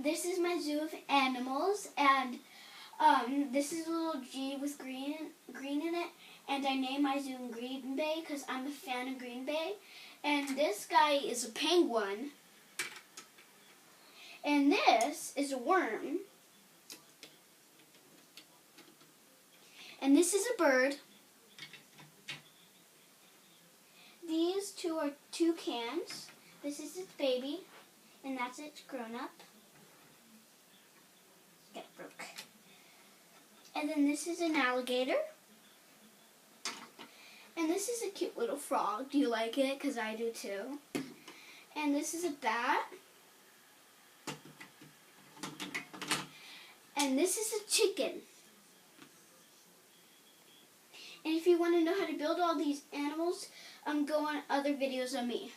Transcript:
this is my zoo of animals, and this is a little G with green in it, and I named my zoo in Green Bay because I'm a fan of Green Bay. And this guy is a penguin, and this is a worm, and this is a bird. These two are toucans. This is its baby, and that's its grown-up. Get it broke. And then this is an alligator. And this is a cute little frog. Do you like it? Because I do too. And this is a bat. And this is a chicken. And if you want to know how to build all these animals, go on other videos of me.